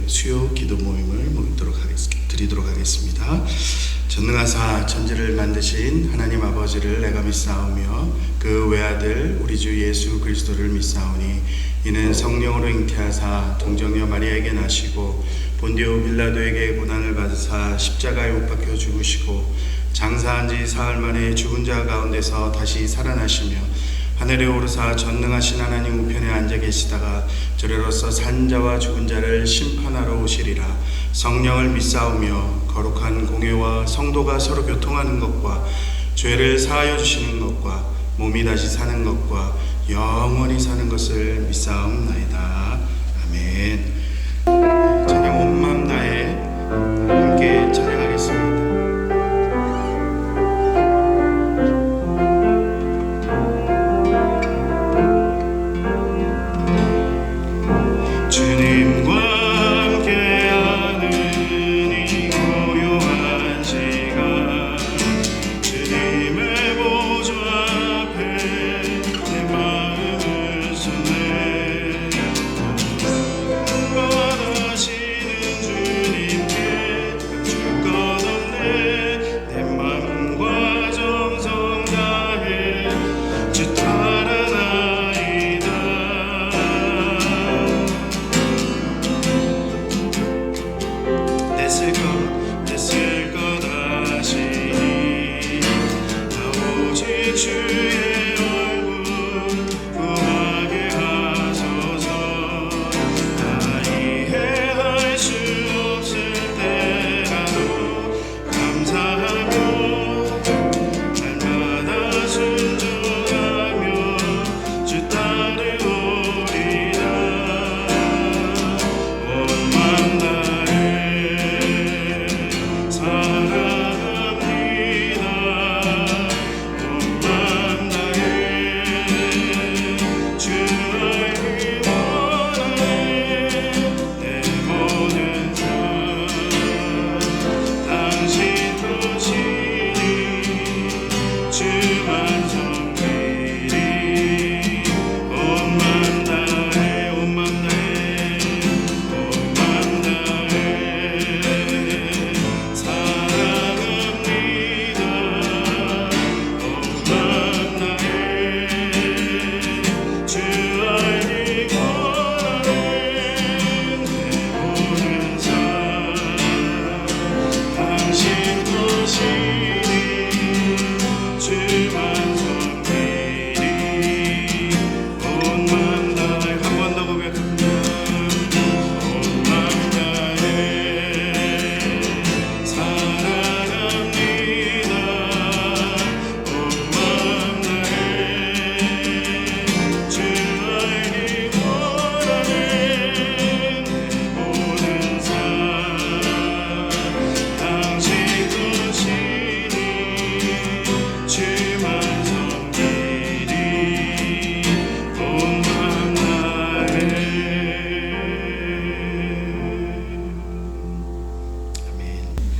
수요 기도 모임을 드리도록 하겠습니다. 전능하사 천지를 만드신 하나님 아버지를 내가 믿사오며 그 외아들 우리 주 예수 그리스도를 믿사오니 이는 성령으로 잉태하사 동정녀 마리아에게 나시고 본디오 빌라도에게 고난을 받으사 십자가에 못 박혀 죽으시고 장사한 지 사흘 만에 죽은 자 가운데서 다시 살아나시며 하늘에 오르사 전능하신 하나님 우편에 앉아 계시다가 저리로서 산 자와 죽은 자를 심판하러 오시리라. 성령을 믿사오며 거룩한 공회와 성도가 서로 교통하는 것과 죄를 사하여 주시는 것과 몸이 다시 사는 것과 영원히 사는 것을 믿사옵나이다. 아멘. 찬양 온 마음 다해 함께 찬양하겠습니다.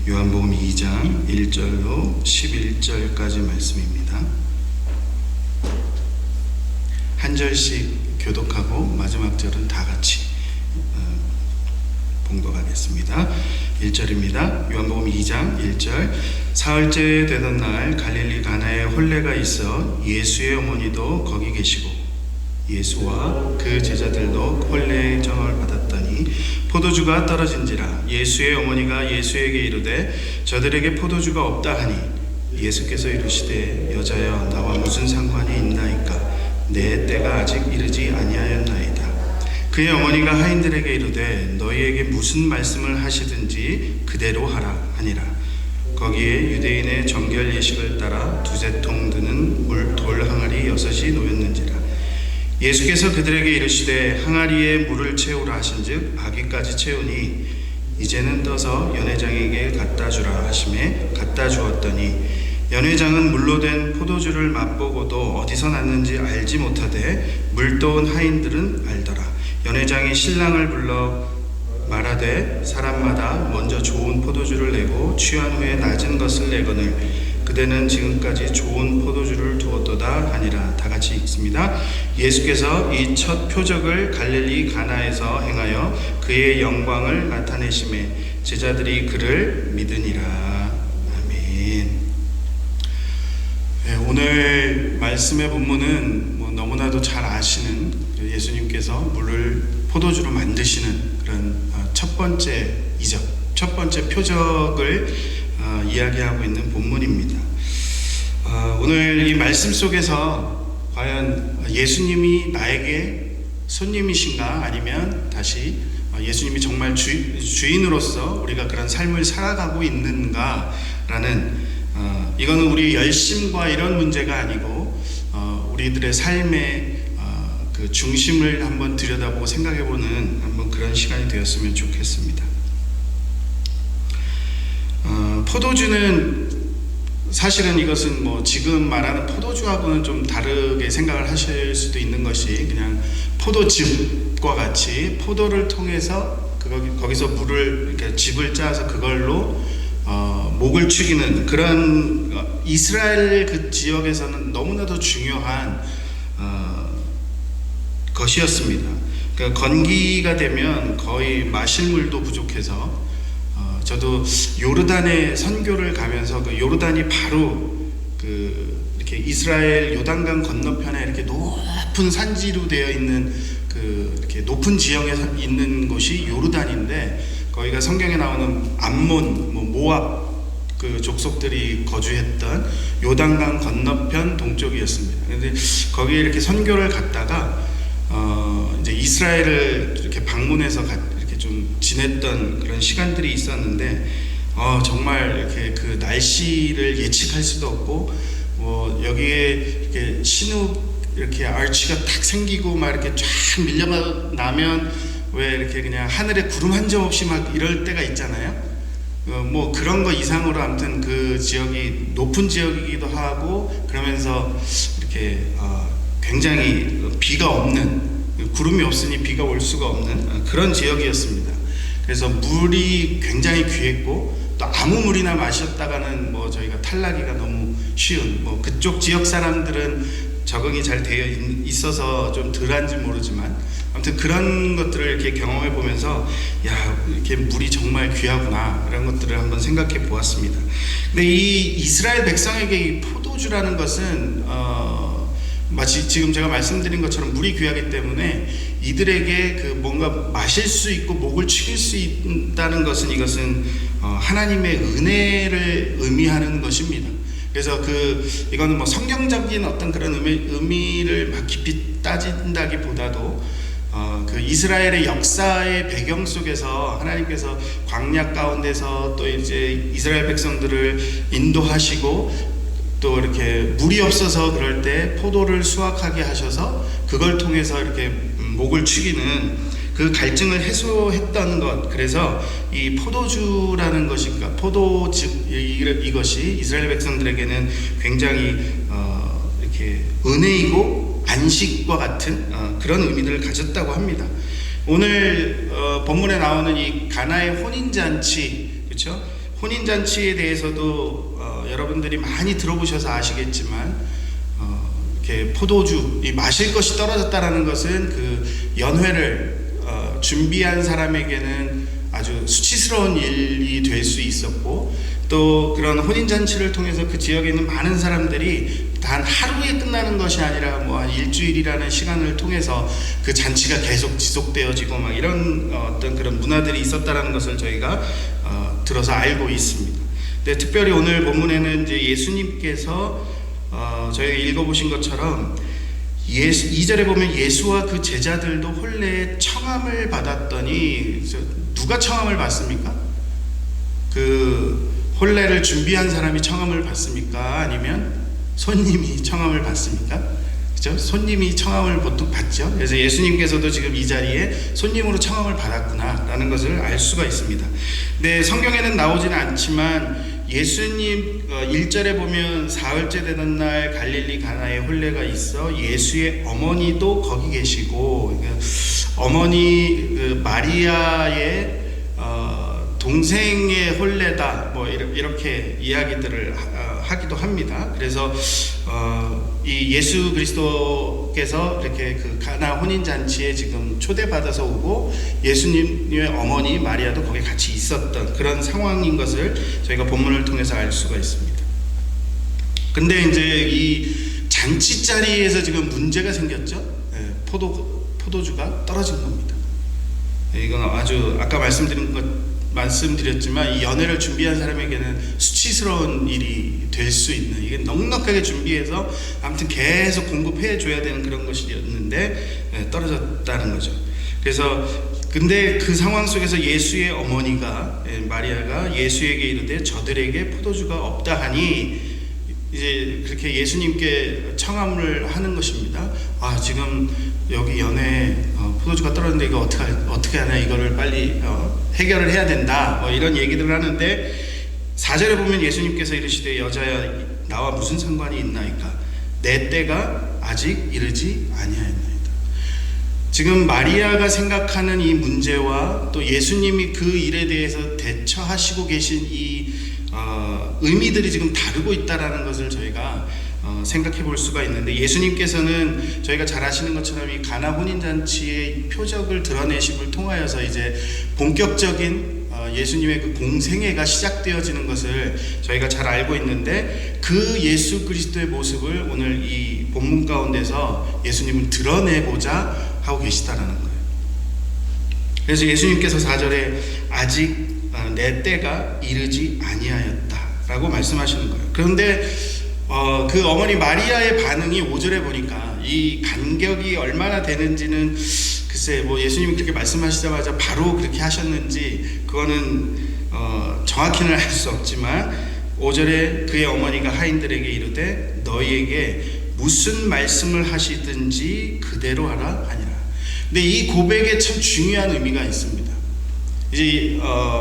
요한복음 2장 1절로 11절까지 말씀입니다. 한 절씩 교독하고 마지막 절은 다 같이 봉독하겠습니다. 1절입니다. 요한복음 2장 1절. 사흘째 되던 날 갈릴리 가나에 혼례가 있어 예수의 어머니도 거기 계시고 예수와 그 제자들도 혼례의 정을 받았더니 포도주가 떨어진지라. 예수의 어머니가 예수에게 이르되 저들에게 포도주가 없다 하니 예수께서 이르시되 여자여 나와 무슨 상관이 있나이까 내 때가 아직 이르지 아니하였나이다. 그의 어머니가 하인들에게 이르되 너희에게 무슨 말씀을 하시든지 그대로 하라 하니라. 거기에 유대인의 정결 예식을 따라 두세 통 드는 돌 항아리 6이 놓였는지라. 예수께서 그들에게 이르시되 항아리에 물을 채우라 하신즉 바귀까지 채우니 이제는 떠서 연회장에게 갖다 주라 하시매 갖다 주었더니 연회장은 물로 된 포도주를 맛보고도 어디서 났는지 알지 못하되 물도온 하인들은 알더라. 연회장이 신랑을 불러 말하되 사람마다 먼저 좋은 포도주를 내고 취한 후에 낮은 것을 내거늘 그대는 지금까지 좋은 포도주를 두었도다 하니라. 다 같이 읽습니다. 예수께서 이 첫 표적을 갈릴리 가나에서 행하여 그의 영광을 나타내심에 제자들이 그를 믿으니라. 아멘. 네, 오늘 말씀의 본문은 너무나도 잘 아시는 예수님께서 물을 포도주로 만드시는 그런 첫 번째 이적, 첫 번째 표적을 이야기하고 있는 본문입니다. 오늘 이 말씀 속에서 과연 예수님이 나에게 손님이신가, 아니면 다시 예수님이 정말 주인으로서 우리가 그런 삶을 살아가고 있는가라는, 이거는 우리 열심과 이런 문제가 아니고 우리들의 삶의 그 중심을 한번 들여다보고 생각해보는 한번 그런 시간이 되었으면 좋겠습니다. 포도주는 사실은 이것은 지금 말하는 포도주하고는 좀 다르게 생각을 하실 수도 있는 것이, 그냥 포도즙과 같이 포도를 통해서 거기서 물을 이렇게 즙을 짜서 그걸로 목을 축이는 그런 이스라엘 그 지역에서는 너무나도 중요한 것이었습니다. 그러니까 건기가 되면 거의 마실 물도 부족해서 저도 요르단에 선교를 가면서 그 요르단이 바로 이렇게 이스라엘 요단강 건너편에 이렇게 높은 산지로 되어 있는 이렇게 높은 지형에 있는 곳이 요르단인데, 거기가 성경에 나오는 암몬, 모압 그 족속들이 거주했던 요단강 건너편 동쪽이었습니다. 그런데 거기에 이렇게 선교를 갔다가 이제 이스라엘을 이렇게 방문해서 이렇게 좀 지냈던 그런 시간들이 있었는데, 정말 이렇게 그 날씨를 예측할 수도 없고, 여기에 이렇게 신욱 이렇게 알치가 탁 생기고 막 이렇게 쫙 밀려나면 왜 이렇게 그냥 하늘에 구름 한 점 없이 막 이럴 때가 있잖아요. 그런 거 이상으로 아무튼 그 지역이 높은 지역이기도 하고, 그러면서 이렇게 굉장히 비가 없는, 구름이 없으니 비가 올 수가 없는 그런 지역이었습니다. 그래서 물이 굉장히 귀했고, 또 아무 물이나 마셨다가는 저희가 탈나기가 너무 쉬운, 그쪽 지역 사람들은 적응이 잘 되어 있어서 좀 덜한지 모르지만, 아무튼 그런 것들을 이렇게 경험해 보면서 이렇게 물이 정말 귀하구나, 이런 것들을 한번 생각해 보았습니다. 근데 이 이스라엘 백성에게 이 포도주라는 것은 마치 지금 제가 말씀드린 것처럼 물이 귀하기 때문에 이들에게 그 뭔가 마실 수 있고 목을 축일 수 있다는 것은, 이것은 하나님의 은혜를 의미하는 것입니다. 그래서 이거는 성경적인 어떤 그런 의미를 막 깊이 따진다기보다도 그 이스라엘의 역사의 배경 속에서 하나님께서 광야 가운데서 또 이제 이스라엘 백성들을 인도하시고, 또 이렇게 물이 없어서 그럴 때 포도를 수확하게 하셔서 그걸 통해서 이렇게 목을 축이는 그 갈증을 해소했던 것. 그래서 이 포도주라는 것이, 그러니까 포도즙, 이것이 이스라엘 백성들에게는 굉장히 이렇게 은혜이고 안식과 같은 그런 의미를 가졌다고 합니다. 오늘 본문에 나오는 이 가나의 혼인잔치, 그렇죠? 혼인잔치에 대해서도 여러분들이 많이 들어보셔서 아시겠지만, 이렇게 포도주, 이 마실 것이 떨어졌다라는 것은 그 연회를 준비한 사람에게는 아주 수치스러운 일이 될 수 있었고, 또 그런 혼인잔치를 통해서 그 지역에 있는 많은 사람들이 단 하루에 끝나는 것이 아니라 한 일주일이라는 시간을 통해서 그 잔치가 계속 지속되어지고 막 이런 어떤 그런 문화들이 있었다라는 것을 저희가 들어서 알고 있습니다. 근데 특별히 오늘 본문에는 이제 예수님께서 저희가 읽어보신 것처럼 2절에 보면 예수와 그 제자들도 혼례에 청함을 받았더니, 누가 청함을 받습니까? 그 혼례를 준비한 사람이 청함을 받습니까? 아니면 손님이 청함을 받습니까? 그렇죠? 손님이 청함을 보통 받죠. 그래서 예수님께서도 지금 이 자리에 손님으로 청함을 받았구나라는 것을 알 수가 있습니다. 근데 성경에는 나오지는 않지만 예수님 1절에 보면 사흘째 되던 날 갈릴리 가나에 혼례가 있어 예수의 어머니도 거기 계시고, 어머니 마리아의 동생의 혼례다, 뭐 이렇게 이야기들을 하기도 합니다. 그래서 이 예수 그리스도께서 이렇게 그 가나 혼인 잔치에 지금 초대받아서 오고 예수님의 어머니 마리아도 거기 같이 있었던 그런 상황인 것을 저희가 본문을 통해서 알 수가 있습니다. 근데 이제 이 잔치 자리에서 지금 문제가 생겼죠. 포도주가 떨어진 겁니다. 이건 아주 아까 말씀드렸지만 이 연회를 준비한 사람에게는 수치스러운 일이 될 수 있는, 이게 넉넉하게 준비해서 아무튼 계속 공급해 줘야 되는 그런 것이었는데 떨어졌다는 거죠. 그래서 근데 그 상황 속에서 예수의 어머니가 마리아가 예수에게 이르되 저들에게 포도주가 없다 하니 이제 그렇게 예수님께 청함을 하는 것입니다. 지금 여기 연회에 포도주가 떨어졌는데 이거 어떻게 하냐, 이거를 빨리 해결을 해야 된다, 이런 얘기들을 하는데 4절에 보면 예수님께서 이르시되 여자야 나와 무슨 상관이 있나이까 내 때가 아직 이르지 아니하였나이다. 지금 마리아가 생각하는 이 문제와 또 예수님이 그 일에 대해서 대처하시고 계신 이 의미들이 지금 다르고 있다라는 것을 저희가 생각해 볼 수가 있는데, 예수님께서는 저희가 잘 아시는 것처럼 이 가나 혼인잔치의 표적을 드러내심을 통하여서 이제 본격적인 예수님의 그 공생애가 시작되어지는 것을 저희가 잘 알고 있는데, 그 예수 그리스도의 모습을 오늘 이 본문 가운데서 예수님을 드러내고자 하고 계시다라는 거예요. 그래서 예수님께서 4절에 아직 내 때가 이르지 아니하였다라고 말씀하시는 거예요. 그런데 그 어머니 마리아의 반응이 5절에 보니까 이 간격이 얼마나 되는지는 글쎄 뭐 예수님이 그렇게 말씀하시자마자 바로 그렇게 하셨는지 그거는 정확히는 알 수 없지만 5절에 그의 어머니가 하인들에게 이르되 너희에게 무슨 말씀을 하시든지 그대로 하라 하니라. 근데 이 고백에 참 중요한 의미가 있습니다. 이제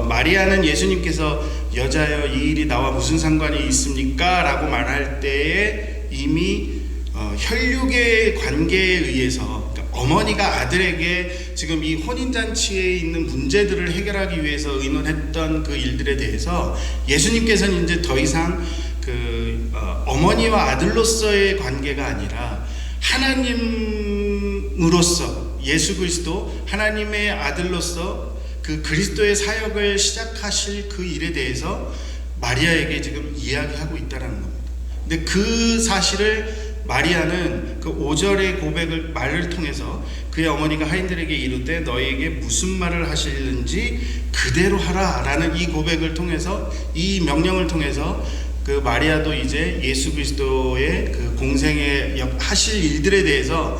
마리아는 예수님께서 여자여 이 일이 나와 무슨 상관이 있습니까? 라고 말할 때에 이미 혈육의 관계에 의해서, 그러니까 어머니가 아들에게 지금 이 혼인잔치에 있는 문제들을 해결하기 위해서 의논했던 그 일들에 대해서 예수님께서는 이제 더 이상 그 어머니와 아들로서의 관계가 아니라 하나님으로서, 예수 그리스도 하나님의 아들로서 그 그리스도의 사역을 시작하실 그 일에 대해서 마리아에게 지금 이야기하고 있다는 겁니다. 근데 그 사실을 마리아는 그 5절의 고백을 말을 통해서 그의 어머니가 하인들에게 이르되 너희에게 무슨 말을 하시는지 그대로 하라 라는 이 고백을 통해서, 이 명령을 통해서 그 마리아도 이제 예수 그리스도의 그 공생에 하실 일들에 대해서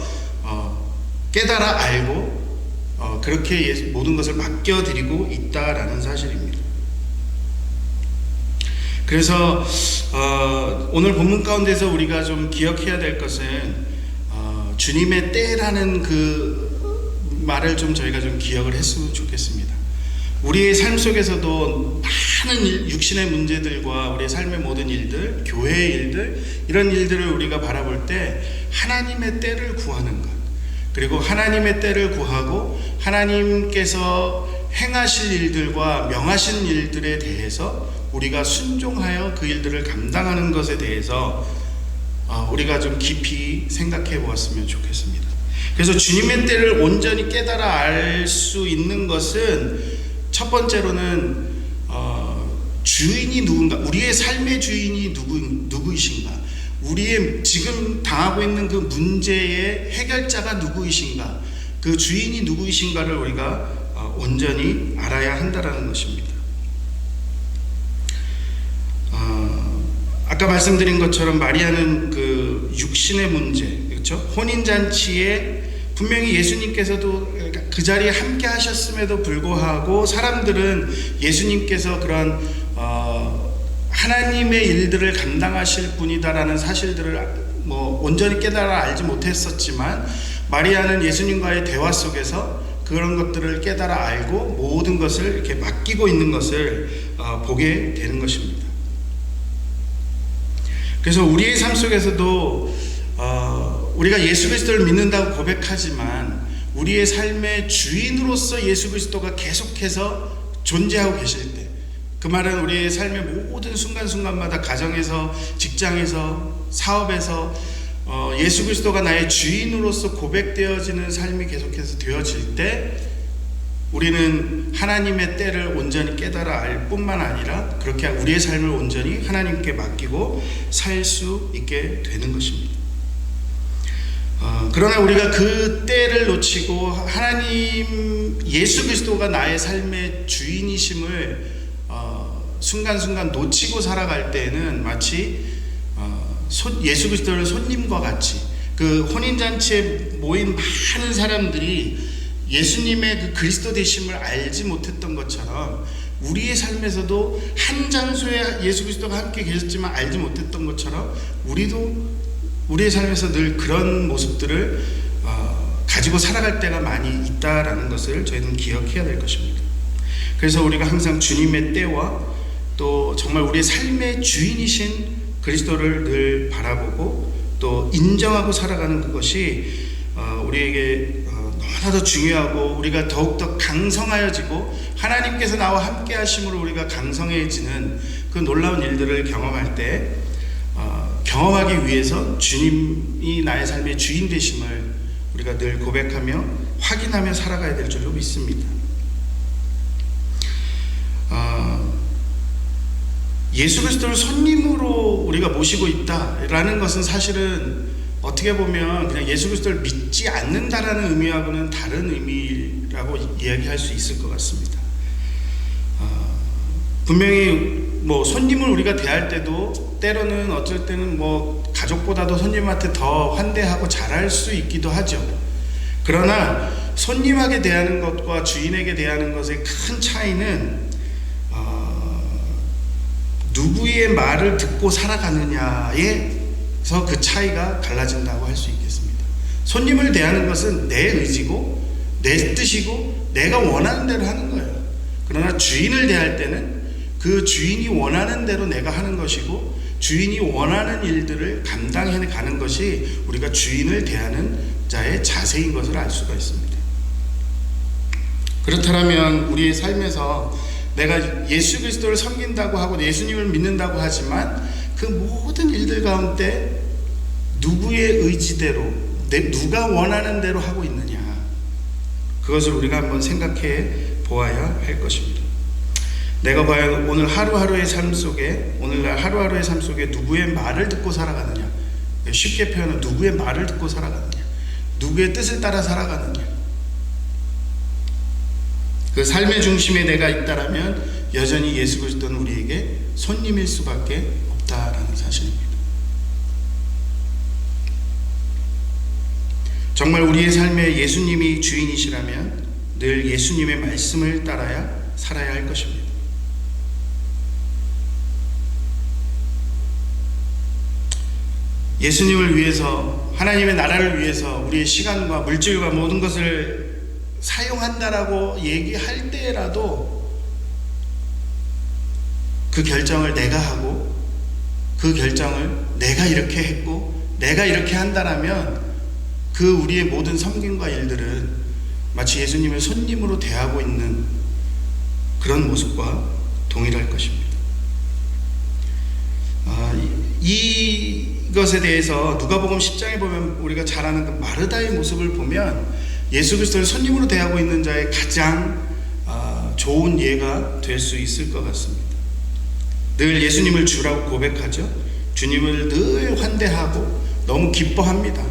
깨달아 알고 그렇게 모든 것을 맡겨드리고 있다라는 사실입니다. 그래서 오늘 본문 가운데서 우리가 좀 기억해야 될 것은 주님의 때라는 그 말을 좀 저희가 좀 기억을 했으면 좋겠습니다. 우리의 삶 속에서도 많은 육신의 문제들과 우리의 삶의 모든 일들, 교회의 일들, 이런 일들을 우리가 바라볼 때 하나님의 때를 구하는 것, 그리고 하나님의 때를 구하고 하나님께서 행하실 일들과 명하신 일들에 대해서 우리가 순종하여 그 일들을 감당하는 것에 대해서 우리가 좀 깊이 생각해 보았으면 좋겠습니다. 그래서 주님의 때를 온전히 깨달아 알 수 있는 것은 첫 번째로는 주인이 누군가, 우리의 삶의 주인이 누구이신가, 우리의 지금 당하고 있는 그 문제의 해결자가 누구이신가, 그 주인이 누구이신가를 우리가 온전히 알아야 한다라는 것입니다. 아까 말씀드린 것처럼 마리아는 그 육신의 문제, 그렇죠? 혼인잔치에 분명히 예수님께서도 그 자리에 함께 하셨음에도 불구하고 사람들은 예수님께서 그런 하나님의 일들을 감당하실 분이다라는 사실들을 뭐 온전히 깨달아 알지 못했었지만, 마리아는 예수님과의 대화 속에서 그런 것들을 깨달아 알고 모든 것을 이렇게 맡기고 있는 것을 보게 되는 것입니다. 그래서 우리의 삶 속에서도 우리가 예수 그리스도를 믿는다고 고백하지만 우리의 삶의 주인으로서 예수 그리스도가 계속해서 존재하고 계실 때, 그 말은 우리의 삶의 모든 순간순간마다 가정에서, 직장에서, 사업에서 예수 그리스도가 나의 주인으로서 고백되어지는 삶이 계속해서 되어질 때 우리는 하나님의 때를 온전히 깨달아 알 뿐만 아니라 그렇게 우리의 삶을 온전히 하나님께 맡기고 살 수 있게 되는 것입니다. 그러나 우리가 그 때를 놓치고 하나님 예수 그리스도가 나의 삶의 주인이심을 순간순간 놓치고 살아갈 때는 마치 예수 그리스도를 손님과 같이, 그 혼인잔치에 모인 많은 사람들이 예수님의 그 그리스도 되심을 알지 못했던 것처럼 우리의 삶에서도 한 장소에 예수 그리스도가 함께 계셨지만 알지 못했던 것처럼 우리도 우리의 삶에서 늘 그런 모습들을 가지고 살아갈 때가 많이 있다라는 것을 저희는 기억해야 될 것입니다. 그래서 우리가 항상 주님의 때와 또 정말 우리의 삶의 주인이신 그리스도를 늘 바라보고 또 인정하고 살아가는 그것이 우리에게 너무나도 중요하고 우리가 더욱더 강성하여지고 하나님께서 나와 함께 하심으로 우리가 강성해지는 그 놀라운 일들을 경험할 때 경험하기 위해서 주님이 나의 삶의 주인 되심을 우리가 늘 고백하며 확인하며 살아가야 될 줄로 믿습니다. 예수 그리스도를 손님으로 우리가 모시고 있다라는 것은 사실은 어떻게 보면 그냥 예수 그리스도를 믿지 않는다라는 의미하고는 다른 의미라고 이야기할 수 있을 것 같습니다. 분명히 손님을 우리가 대할 때도 때로는 어쩔 때는 가족보다도 손님한테 더 환대하고 잘할 수 있기도 하죠. 그러나 손님에게 대하는 것과 주인에게 대하는 것의 큰 차이는 누구의 말을 듣고 살아가느냐에서 그 차이가 갈라진다고 할 수 있겠습니다. 손님을 대하는 것은 내 의지고 내 뜻이고 내가 원하는 대로 하는 거예요. 그러나 주인을 대할 때는 그 주인이 원하는 대로 내가 하는 것이고 주인이 원하는 일들을 감당해 가는 것이 우리가 주인을 대하는 자의 자세인 것을 알 수가 있습니다. 그렇다면 우리의 삶에서 내가 예수 그리스도를 섬긴다고 하고 예수님을 믿는다고 하지만 그 모든 일들 가운데 누구의 의지대로 누가 원하는 대로 하고 있느냐, 그것을 우리가 한번 생각해 보아야 할 것입니다. 내가 과연 오늘 하루하루의 삶 속에 오늘날 하루하루의 삶 속에 누구의 말을 듣고 살아가느냐, 쉽게 표현하면 누구의 말을 듣고 살아가느냐, 누구의 뜻을 따라 살아가느냐, 그 삶의 중심에 내가 있다라면 여전히 예수 그리스도는 우리에게 손님일 수밖에 없다라는 사실입니다. 정말 우리의 삶에 예수님이 주인이시라면 늘 예수님의 말씀을 따라야 살아야 할 것입니다. 예수님을 위해서, 하나님의 나라를 위해서 우리의 시간과 물질과 모든 것을 사용한다라고 얘기할 때라도 그 결정을 내가 하고 그 결정을 내가 이렇게 했고 내가 이렇게 한다라면 그 우리의 모든 섬김과 일들은 마치 예수님을 손님으로 대하고 있는 그런 모습과 동일할 것입니다. 이것에 대해서 누가복음 10장에 보면 우리가 잘 아는 그 마르다의 모습을 보면 예수 그리스도를 손님으로 대하고 있는 자의 가장 좋은 예가 될 수 있을 것 같습니다. 늘 예수님을 주라고 고백하죠. 주님을 늘 환대하고 너무 기뻐합니다.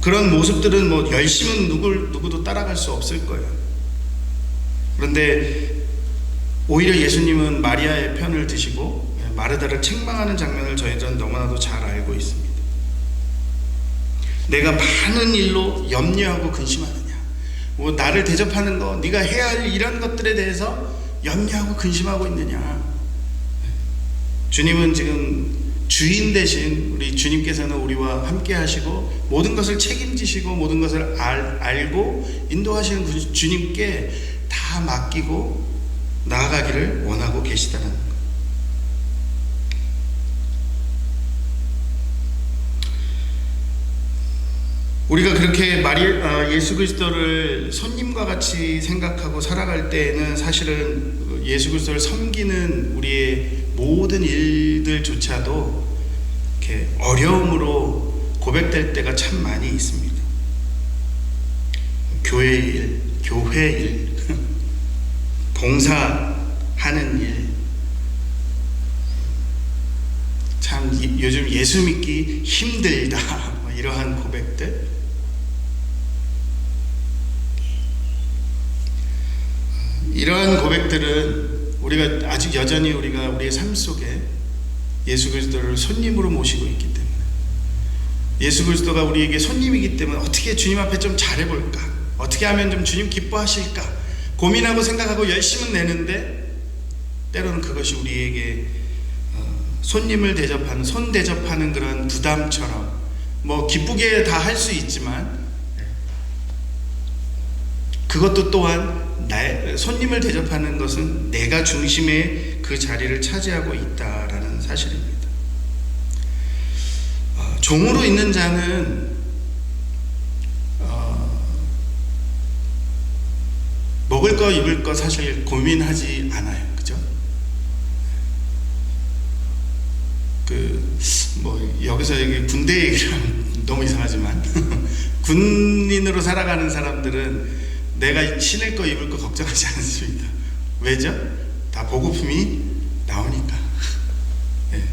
그런 모습들은 열심은 누구도 따라갈 수 없을 거예요. 그런데 오히려 예수님은 마리아의 편을 드시고 마르다를 책망하는 장면을 저희들은 너무나도 잘 알고 있습니다. 내가 많은 일로 염려하고 근심하느냐, 나를 대접하는 거, 네가 해야 할 이런 것들에 대해서 염려하고 근심하고 있느냐. 주님은 지금 주인 대신 우리 주님께서는 우리와 함께 하시고 모든 것을 책임지시고 모든 것을 알고 인도하시는 그 주님께 다 맡기고 나아가기를 원하고 계시다는 것. 우리가 그렇게 예수 그리스도를 손님과 같이 생각하고 살아갈 때에는 사실은 예수 그리스도를 섬기는 우리의 모든 일들조차도 이렇게 어려움으로 고백될 때가 참 많이 있습니다. 교회 일, 봉사하는 일, 참 요즘 예수 믿기 힘들다, 이러한 고백들. 이러한 고백들은 우리가 아직 여전히 우리의 삶 속에 예수 그리스도를 손님으로 모시고 있기 때문에, 예수 그리스도가 우리에게 손님이기 때문에 어떻게 주님 앞에 좀 잘해볼까, 어떻게 하면 좀 주님 기뻐하실까 고민하고 생각하고 열심은 내는데, 때로는 그것이 우리에게 손님을 대접하는, 손 대접하는 그런 부담처럼, 기쁘게 다 할 수 있지만 그것도 또한 손님을 대접하는 것은 내가 중심의 그 자리를 차지하고 있다라는 사실입니다. 종으로 있는 자는 먹을 거 입을 거 사실 고민하지 않아요. 그죠? 여기서 군대 얘기를 하면 너무 이상하지만 군인으로 살아가는 사람들은 내가 신을 거 입을 거 걱정하지 않습니다. 왜죠? 다 보급품이 나오니까. 네.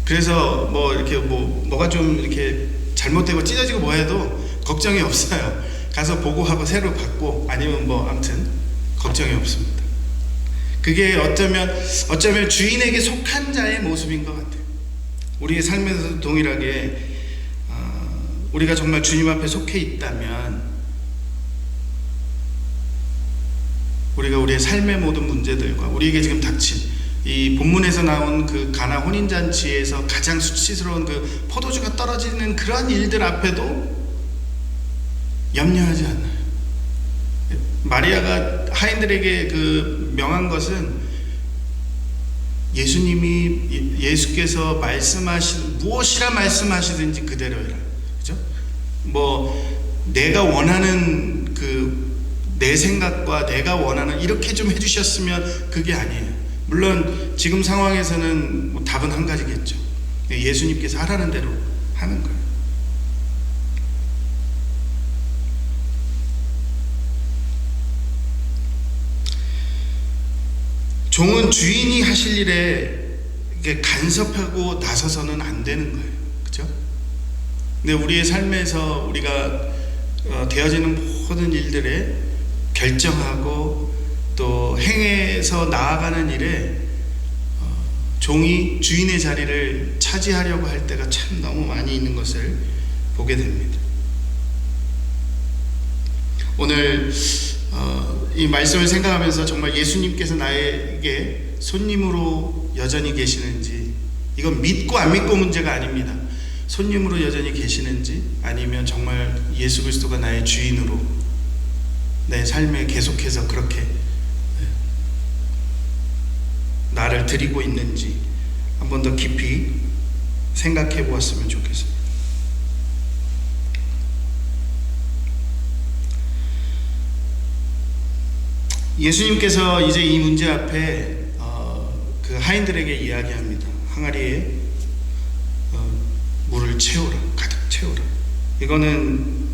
그래서 뭐가 좀 이렇게 잘못되고 찢어지고 해도 걱정이 없어요. 가서 보고하고 새로 받고, 아니면 아무튼 걱정이 없습니다. 그게 어쩌면 주인에게 속한 자의 모습인 것 같아요. 우리의 삶에서도 동일하게 우리가 정말 주님 앞에 속해 있다면 우리가 우리의 삶의 모든 문제들과 우리에게 지금 닥친 이 본문에서 나온 그 가나 혼인잔치에서 가장 수치스러운 그 포도주가 떨어지는 그런 일들 앞에도 염려하지 않아요. 마리아가 하인들에게 명한 것은 예수께서 말씀하신 무엇이라 말씀하시든지 그대로 해라. 그죠? 내가 원하는 내 생각과 내가 원하는 이렇게 좀 해주셨으면, 그게 아니에요. 물론 지금 상황에서는 답은 한 가지겠죠. 예수님께서 하라는 대로 하는 거예요. 종은 주인이 하실 일에 간섭하고 나서서는 안 되는 거예요. 그렇죠? 근데 우리의 삶에서 우리가 되어지는 모든 일들에 결정하고 또 행해서 나아가는 일에 종이 주인의 자리를 차지하려고 할 때가 참 너무 많이 있는 것을 보게 됩니다. 오늘 이 말씀을 생각하면서 정말 예수님께서 나에게 손님으로 여전히 계시는지, 이건 믿고 안 믿고 문제가 아닙니다. 손님으로 여전히 계시는지, 아니면 정말 예수 그리스도가 나의 주인으로 내 삶에 계속해서 그렇게 나를 드리고 있는지 한 번 더 깊이 생각해 보았으면 좋겠습니다. 예수님께서 이제 이 문제 앞에 그 하인들에게 이야기합니다. 항아리에 물을 채우라, 가득 채우라. 이거는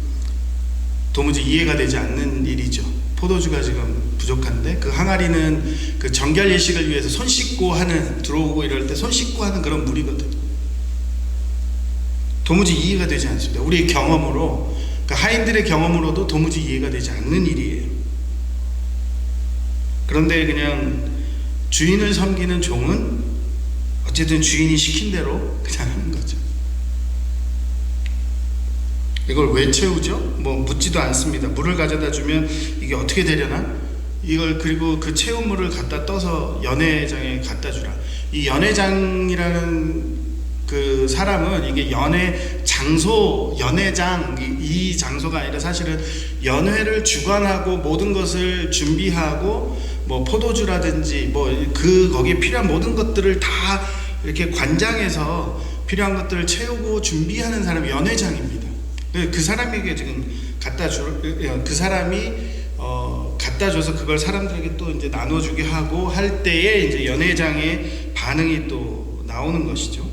도무지 이해가 되지 않는 일이죠. 포도주가 지금 부족한데 그 항아리는 그 정결 예식을 위해서 손 씻고 하는, 들어오고 이럴 때 손 씻고 하는 그런 물이거든요. 도무지 이해가 되지 않습니다. 우리의 경험으로, 그 하인들의 경험으로도 도무지 이해가 되지 않는 일이에요. 그런데 그냥 주인을 섬기는 종은 어쨌든 주인이 시킨 대로 그냥 하는 거죠. 이걸 왜 채우죠? 묻지도 않습니다. 물을 가져다 주면 이게 어떻게 되려나? 그리고 그 채운 물을 갖다 떠서 연회장에 갖다 주라. 이 연회장이라는 그 사람은 이게 연회장, 이 장소가 아니라 사실은 연회를 주관하고 모든 것을 준비하고 포도주라든지 거기에 필요한 모든 것들을 다 이렇게 관장해서 필요한 것들을 채우고 준비하는 사람이 연회장입니다. 그 사람에게 지금 그 사람이 갖다 줘서 그걸 사람들에게 또 이제 나눠주게 하고 할 때에 이제 연회장의 반응이 또 나오는 것이죠.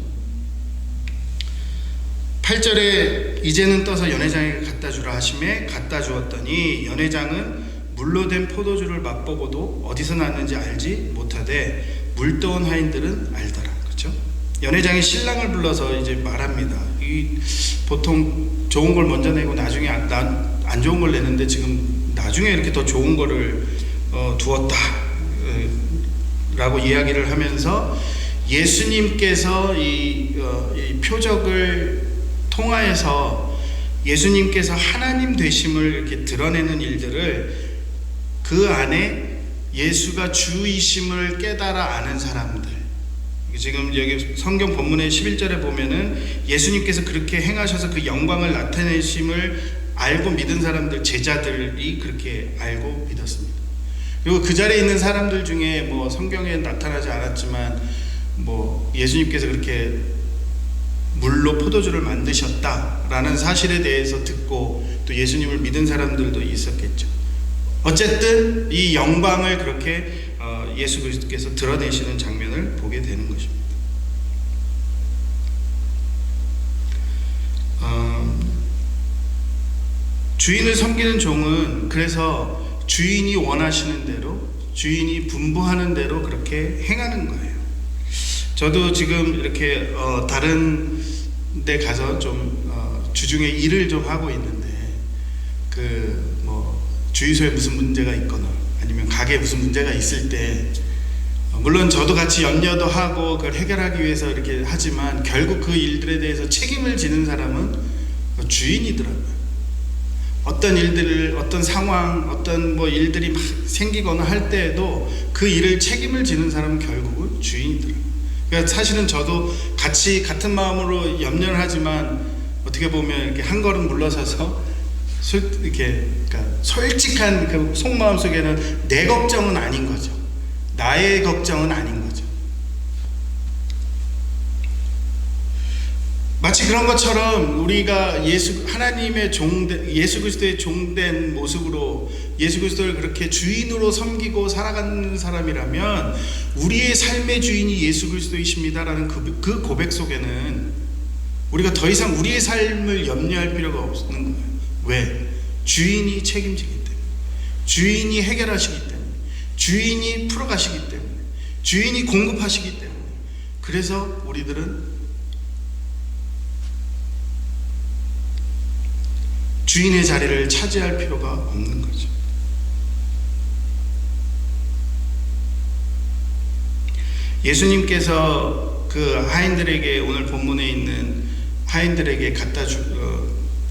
8절에 이제는 떠서 연회장에게 갖다 주라 하심에 갖다 주었더니 연회장은 물로 된 포도주를 맛보고도 어디서 났는지 알지 못하되 물떠온 하인들은 알더라. 그렇죠? 연회장이 신랑을 불러서 이제 말합니다. 보통 좋은 걸 먼저 내고 나중에 안 좋은 걸 내는데 지금 나중에 이렇게 더 좋은 거를 두었다 라고 이야기를 하면서 예수님께서 이 표적을 통하여서 예수님께서 하나님 되심을 이렇게 드러내는 일들을 그 안에 예수가 주이심을 깨달아 아는 사람들, 지금 여기 성경 본문의 11절에 보면은 예수님께서 그렇게 행하셔서 그 영광을 나타내심을 알고 믿은 사람들, 제자들이 그렇게 알고 믿었습니다. 그리고 그 자리에 있는 사람들 중에 뭐 성경에 나타나지 않았지만 뭐 예수님께서 그렇게 물로 포도주를 만드셨다라는 사실에 대해서 듣고 또 예수님을 믿은 사람들도 있었겠죠. 어쨌든 이 영광을 그렇게 예수 그리스도께서 드러내시는 장면을 보게 되는 것입니다. 주인을 섬기는 종은 그래서 주인이 원하시는 대로, 주인이 분부하는 대로 그렇게 행하는 거예요. 저도 지금 이렇게 다른 데 가서 좀 주중에 일을 좀 하고 있는데 뭐 주유소에 무슨 문제가 있거나 아니면 가게에 무슨 문제가 있을 때 물론 저도 같이 염려도 하고 그걸 해결하기 위해서 이렇게 하지만 결국 그 일들에 대해서 책임을 지는 사람은 주인이더라고요. 어떤 일들을, 어떤 상황, 어떤 뭐 일들이 막 생기거나 할 때에도 그 일을 책임을 지는 사람은 결국은 주인이더라고요. 그러니까 사실은 저도 같은 마음으로 염려를 하지만 어떻게 보면 이렇게 한 걸음 물러서서 그러니까 솔직한 그 속마음 속에는 내 걱정은 아닌 거죠. 나의 걱정은 아닌 거죠. 마치 그런 것처럼 우리가 하나님의 예수 그리스도의 종된 모습으로 예수 그리스도를 그렇게 주인으로 섬기고 살아가는 사람이라면 우리의 삶의 주인이 예수 그리스도이십니다라는 그 고백 속에는 우리가 더 이상 우리의 삶을 염려할 필요가 없는 거예요. 왜? 주인이 책임지기 때문에, 주인이 해결하시기 때문에, 주인이 풀어가시기 때문에, 주인이 공급하시기 때문에, 그래서 우리들은 주인의 자리를 차지할 필요가 없는 거죠. 예수님께서 그 하인들에게, 오늘 본문에 있는 하인들에게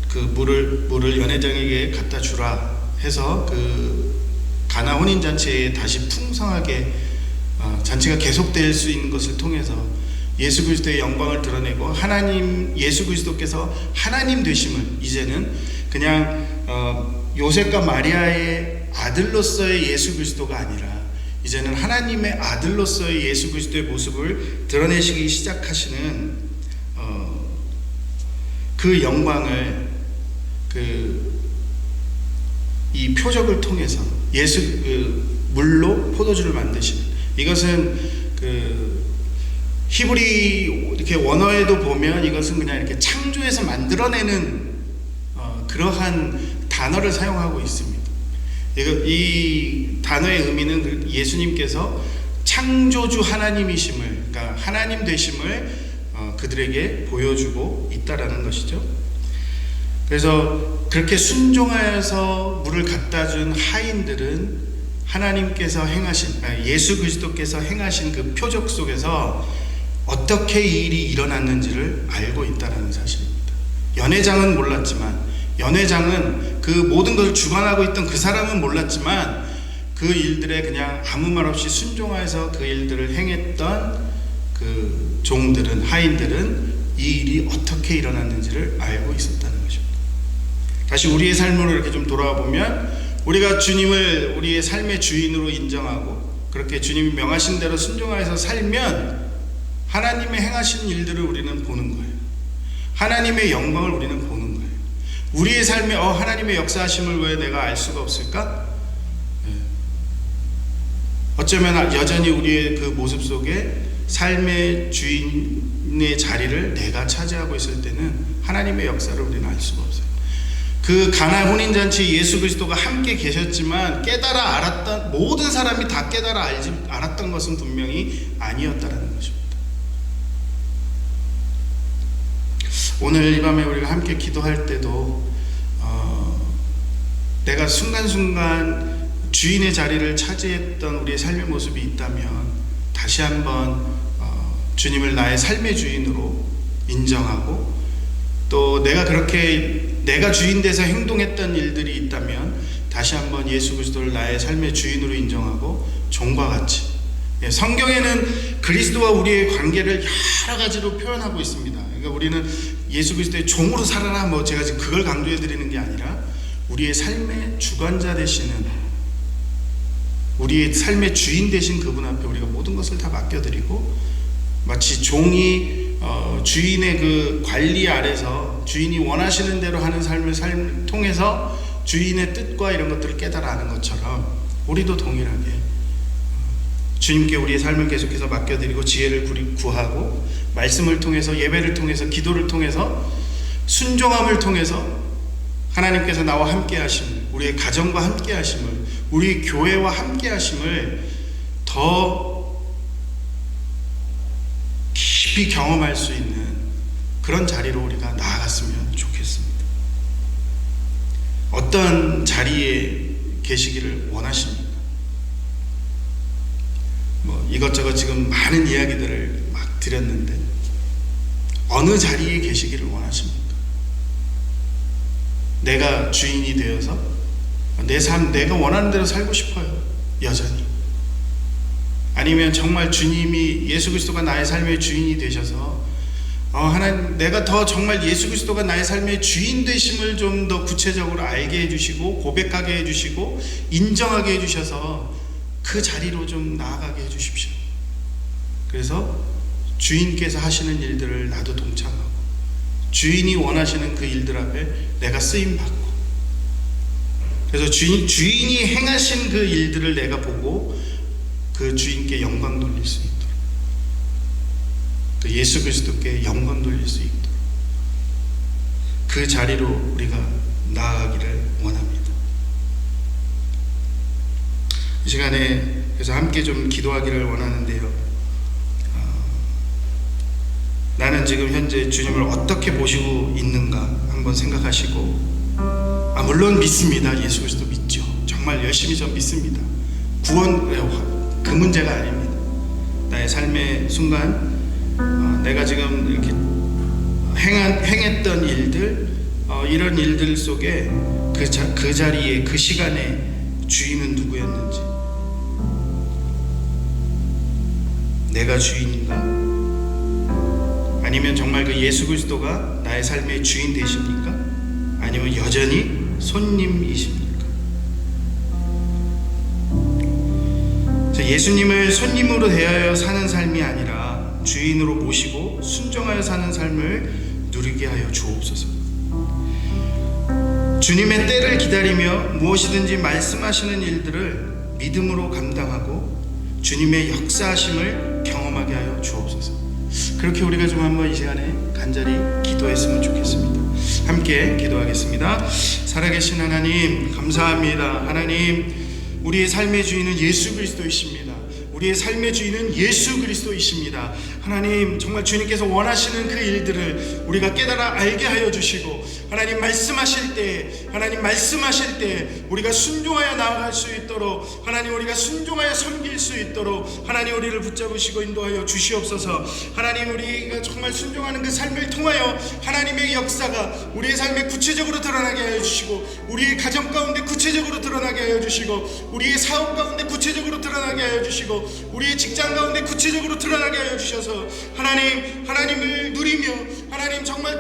그 물을 연회장에게 갖다 주라 해서 그 가나 혼인잔치에 다시 풍성하게 잔치가 계속될 수 있는 것을 통해서 예수 그리스도의 영광을 드러내고 예수 그리스도께서 하나님 되심을 이제는 그냥 요셉과 마리아의 아들로서의 예수 그리스도가 아니라 이제는 하나님의 아들로서의 예수 그리스도의 모습을 드러내시기 시작하시는 그 영광을 이 표적을 통해서 물로 포도주를 만드시는, 이것은 히브리 이렇게 원어에도 보면 이것은 그냥 이렇게 창조해서 만들어내는 그러한 단어를 사용하고 있습니다. 이 단어의 의미는 예수님께서 창조주 하나님이심을, 그러니까 하나님 되심을 그들에게 보여주고 있다라는 것이죠. 그래서 그렇게 순종하여서 물을 갖다 준 하인들은 하나님께서 예수 그리스도께서 행하신 그 표적 속에서 어떻게 이 일이 일어났는지를 알고 있다는 사실입니다. 연회장은 몰랐지만, 연회장은 그 모든 것을 주관하고 있던 그 사람은 몰랐지만 그 일들에 그냥 아무 말 없이 순종하여서 그 일들을 행했던 그 종들은, 하인들은 이 일이 어떻게 일어났는지를 알고 있었다는 것입니다. 다시 우리의 삶으로 이렇게 좀 돌아와 보면 우리가 주님을 우리의 삶의 주인으로 인정하고 그렇게 주님이 명하신 대로 순종하여서 살면 하나님의 행하신 일들을 우리는 보는 거예요. 하나님의 영광을 우리는 보는 거예요. 우리의 삶에 하나님의 역사하심을 왜 내가 알 수가 없을까? 어쩌면 여전히 우리의 그 모습 속에 삶의 주인의 자리를 내가 차지하고 있을 때는 하나님의 역사를 우리는 알 수가 없어요. 그 가나 혼인잔치 예수 그리스도가 함께 계셨지만 깨달아 알았던 모든 사람이 다 깨달아 알았던 것은 분명히 아니었다라는 것입니다. 오늘 이 밤에 우리가 함께 기도할 때도 내가 순간순간 주인의 자리를 차지했던 우리의 삶의 모습이 있다면 다시 한번 주님을 나의 삶의 주인으로 인정하고, 또 내가 그렇게 내가 주인 돼서 행동했던 일들이 있다면 다시 한번 예수 그리스도를 나의 삶의 주인으로 인정하고 종과 같이, 성경에는 그리스도와 우리의 관계를 여러 가지로 표현하고 있습니다. 그러니까 우리는 예수 그리스도의 종으로 살아라, 제가 지금 그걸 강조해 드리는 게 아니라 우리의 삶의 주관자 되시는, 우리의 삶의 주인 되신 그분 앞에 우리가 모든 것을 다 맡겨드리고, 마치 종이 주인의 그 관리 아래서 주인이 원하시는 대로 하는 삶을 통해서 주인의 뜻과 이런 것들을 깨달아 아는 것처럼 우리도 동일하게 주님께 우리의 삶을 계속해서 맡겨드리고 지혜를 구하고, 말씀을 통해서, 예배를 통해서, 기도를 통해서, 순종함을 통해서 하나님께서 나와 함께 하심을, 우리의 가정과 함께 하심을, 우리 교회와 함께 하심을 더 깊이 경험할 수 있는 그런 자리로 우리가 나아갔으면 좋겠습니다. 어떤 자리에 계시기를 원하십니까? 이것저것 지금 많은 이야기들을 막 드렸는데 어느 자리에 계시기를 원하십니까? 내가 주인이 되어서 내 삶 내가 원하는 대로 살고 싶어요, 여전히? 아니면 정말 주님이, 예수 그리스도가 나의 삶의 주인이 되셔서 하나님, 내가 더 정말 예수 그리스도가 나의 삶의 주인 되심을 좀 더 구체적으로 알게 해주시고 고백하게 해주시고 인정하게 해주셔서 그 자리로 좀 나아가게 해주십시오. 그래서 주인께서 하시는 일들을 나도 동참하고, 주인이 원하시는 그 일들 앞에 내가 쓰임받고, 그래서 주인이 행하신 그 일들을 내가 보고 그 주인께 영광 돌릴 수 있도록, 그 예수 그리스도께 영광 돌릴 수 있도록 그 자리로 우리가 나아가기를 원합니다. 이 시간에 그래서 함께 좀 기도하기를 원하는데요. 나는 지금 현재 주님을 어떻게 모시고 있는가 한번 생각하시고, 물론 믿습니다. 예수 그리스도 믿죠. 정말 열심히 전 믿습니다. 구원 그 문제가 아닙니다. 나의 삶의 순간 내가 지금 이렇게 행했던 일들, 이런 일들 속에 그 자리에, 그 시간에 주인은 누구였는지, 내가 주인인가? 아니면 정말 그 예수 그리스도가 나의 삶의 주인 되십니까? 아니면 여전히 손님이십니까? 예수님을 손님으로 대하여 사는 삶이 아니라 주인으로 모시고 순종하여 사는 삶을 누리게 하여 주옵소서. 주님의 때를 기다리며 무엇이든지 말씀하시는 일들을 믿음으로 감당하고 주님의 역사하심을 경험하게 하여 주옵소서. 그렇게 우리가 좀 한번 이 시간에 간절히 기도했으면 좋겠습니다. 함께 기도하겠습니다. 살아계신 하나님, 감사합니다. 하나님, 우리의 삶의 주인은 예수 그리스도이십니다. 우리의 삶의 주인은 예수 그리스도이십니다. 하나님, 정말 주님께서 원하시는 그 일들을 우리가 깨달아 알게 하여 주시고, 하나님 말씀하실 때 우리가 순종하여 나아갈 수 있도록, 하나님 우리가 순종하여 섬길 수 있도록 하나님 우리를 붙잡으시고 인도하여 주시옵소서. 하나님, 우리가 정말 순종하는 그 삶을 통하여 하나님의 역사가 우리의 삶에 구체적으로 드러나게 하여 주시고, 우리의 가정 가운데 구체적으로 드러나게 하여 주시고, 우리의 사업 가운데 구체적으로 드러나게 하여 주시고, 우리의 직장 가운데 구체적으로 드러나게 하여 주셔서 하나님을 누리며, 하나님 정말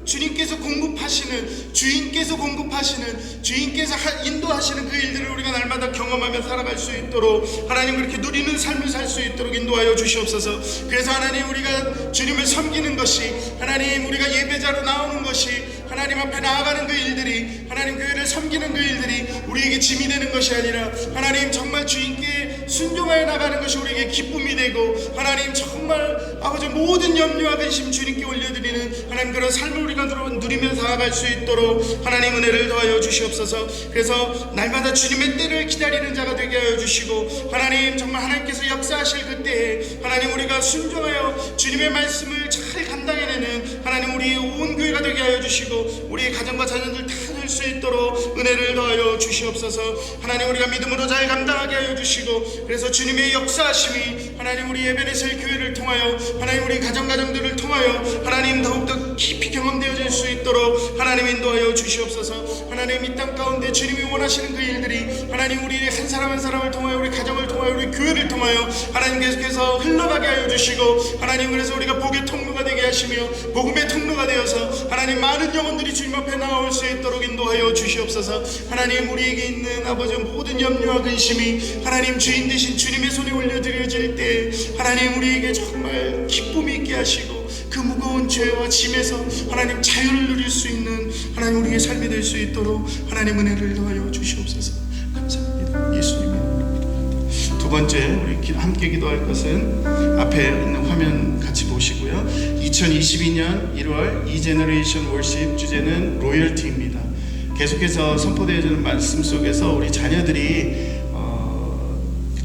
주님께서 공급하시는, 주인께서 공급하시는, 주인께서 인도하시는 그 일들을 우리가 날마다 경험하며 살아갈 수 있도록 하나님 그렇게 누리는 삶을 살 수 있도록 인도하여 주시옵소서. 그래서 하나님 우리가 주님을 섬기는 것이, 하나님 우리가 예배자로 나오는 것이, 하나님 앞에 나아가는 그 일들이, 하나님 교회를 섬기는 그 일들이 우리에게 짐이 되는 것이 아니라 하나님 정말 주인께 순종하여 나가는 것이 우리에게 기쁨이 되고, 하나님 정말 아버지 모든 염려와 근심 주님께 올려드리는 하나님 그런 삶을 우리가 누리며 살아갈 수 있도록 하나님 은혜를 더하여 주시옵소서. 그래서 날마다 주님의 때를 기다리는 자가 되게 하여 주시고, 하나님 정말 하나님께서 역사하실 그때에 하나님 우리가 순종하여 주님의 말씀을 잘 감당해내는 하나님 우리의 온 교회가 되게 하여 주시고, 우리의 가정과 자녀들 다 될 수 있도록 은혜를 더하여 주시옵소서. 하나님 우리가 믿음으로 잘 감당하게 하여 주시고, 그래서 주님의 역사하심이 하나님 우리 에베네셀 교회를 통하여, 하나님 우리 가정들을 통하여 하나님 더욱더 깊이 경험되어질 수 있도록 하나님 인도하여 주시옵소서. 하나님 이 땅 가운데 주님이 원하시는 그 일들이 하나님 우리 한 사람 한 사람을 통하여, 우리 가정을 통하여, 우리 교회를 통하여 하나님 계속해서 흘러가게 하여 주시고, 하나님 그래서 우리가 복의 통로가 되게 하시며 복음의 통로가 되어서 하나님 많은 영혼들이 주님 앞에 나올 수 있도록 인도하여 주시옵소서. 하나님 우리에게 있는 아버지 모든 염려와 근심이 하나님 주인 되신 주님의 손에 올려드려질 때 하나님 우리에게 정말 기쁨이 있게 하시고, 그 무거운 죄와 짐에서 하나님 자유를 누릴 수 있는 하나님 우리의 삶이 될 수 있도록 하나님 은혜를 더하여 주시옵소서. 감사합니다. 예수님의 이름으로 기도합니다. 두 번째 우리 함께 기도할 것은 앞에 있는 화면 같이 보시고요. 2022년 1월 이제너레이션 월십 주제는 로열티입니다. 계속해서 선포되어지는 말씀 속에서 우리 자녀들이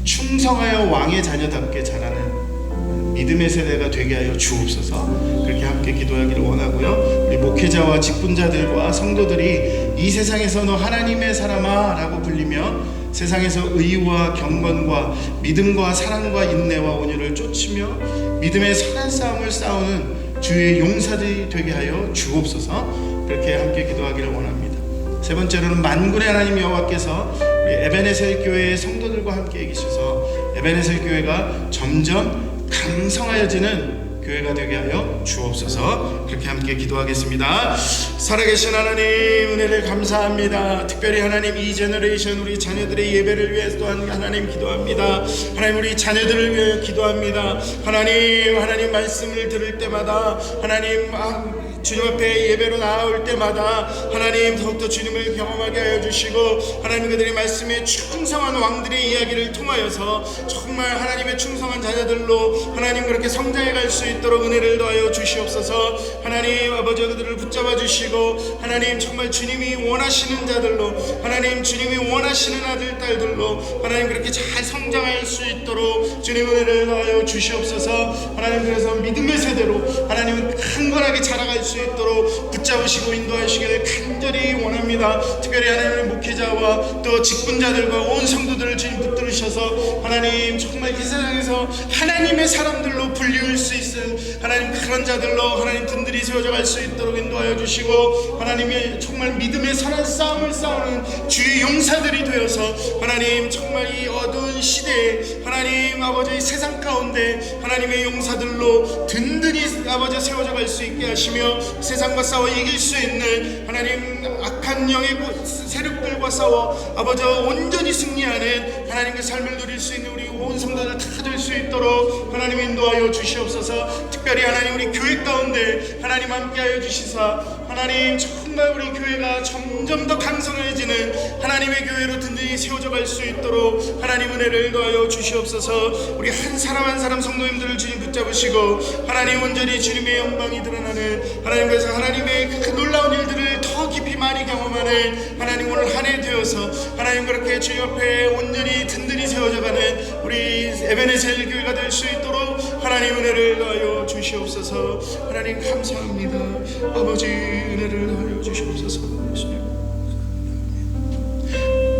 충성하여 왕의 자녀답게 자라는 믿음의 세대가 되게 하여 주옵소서. 그렇게 함께 기도하기를 원하고요. 우리 목회자와 직분자들과 성도들이 이 세상에서 너 하나님의 사람아 라고 불리며 세상에서 의와 경건과 믿음과 사랑과 인내와 온유를 쫓으며 믿음의 선한 싸움을 싸우는 주의 용사들이 되게 하여 주옵소서. 그렇게 함께 기도하기를 원합니다. 세 번째로는 만군의 하나님 여호와께서 우리 에베네셀 교회의 성도들과 함께 계셔서 에베네셀 교회가 점점 강성하여지는 교회가 되게 하여 주옵소서. 그렇게 함께 기도하겠습니다. 살아계신 하나님 은혜를 감사합니다. 특별히 하나님 이 제너레이션 우리 자녀들의 예배를 위해서 또한 하나님 기도합니다. 하나님 우리 자녀들을 위해 기도합니다. 하나님 말씀을 들을 때마다 하나님 주님 앞에 예배로 나아올 때마다 하나님 더욱더 주님을 경험하게 하여 주시고, 하나님 그들의 말씀에 충성한 왕들의 이야기를 통하여서 정말 하나님의 충성한 자녀들로 하나님 그렇게 성장해 갈 수 있도록 은혜를 더하여 주시옵소서. 하나님 아버지 그들을 붙잡아 주시고, 하나님 정말 주님이 원하시는 자들로, 하나님 주님이 원하시는 아들 딸들로 하나님 그렇게 잘 성장할 수 있도록 주님 은혜를 더하여 주시옵소서. 하나님 그래서 믿음의 세대로 하나님 강건하게 자라갈 수 있도록 붙잡으시고 인도하시기를 간절히 원합니다. 특별히 하나님의 목회자와 또 직분자들과 온 성도들을 주님 붙들으셔서 하나님 정말 이 세상에서 하나님의 사람들로 불리울 수 있는 하나님 그런 자들로 하나님 든든히 세워져 갈 수 있도록 인도하여 주시고, 하나님의 정말 믿음의 선한 싸움을 싸우는 주의 용사들이 되어서 하나님 정말 이 어두운 시대에 하나님 아버지 세상 가운데 하나님의 용사들로 든든히 아버지 세워져 갈 수 있게 하시며, 세상과 싸워 이길 수 있는 하나님 악한 영의 세력들과 싸워 아버지 온전히 승리하는 하나님의 삶을 누릴 수 있는 우리 온 성도들 다 될 수 있도록 하나님 인도하여 주시옵소서. 특별히 하나님 우리 교회 가운데 하나님 함께하여 주시사 하나님 정말 우리 교회가 점점 더 강성해지는 하나님의 교회로 든든히 세워져 갈 수 있도록 하나님 은혜를 더하여 주시옵소서. 우리 한 사람 한 사람 성도님들을 주님 붙잡으시고 하나님 온전히 주님의 영광이 드러나는 하나님께서 하나님의 그 놀라운 일들을 더 깊이 많이 경험하는 하나님 오늘 한 해 되어서 하나님 그렇게 주님 앞에 온전히 든든히 세워져가는 우리 에베네셀 교회가 될 수 있도록 하나님 은혜를 더하여 주시옵소서. 하나님 감사합니다. 아버지 은혜를 더하여 주시옵소서.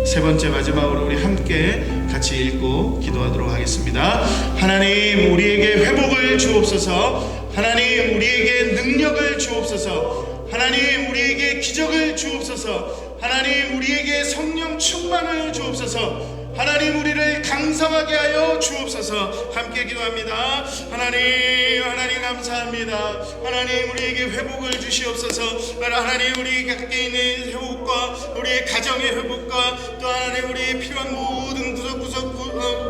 세 번째 마지막으로 우리 함께 같이 읽고 기도하도록 하겠습니다. 하나님 우리에게 회복을 주옵소서. 하나님 우리에게 능력을 주옵소서. 하나님 우리에게 기적을 주옵소서. 하나님 우리에게 성령 충만을 주옵소서. 하나님 우리를 강성하게 하여 주옵소서. 함께 기도합니다. 하나님 감사합니다. 하나님 우리에게 회복을 주시옵소서. 하나님 우리 갖게 있는 회복과 우리의 가정의 회복과 또 하나님 우리의 필요한 모든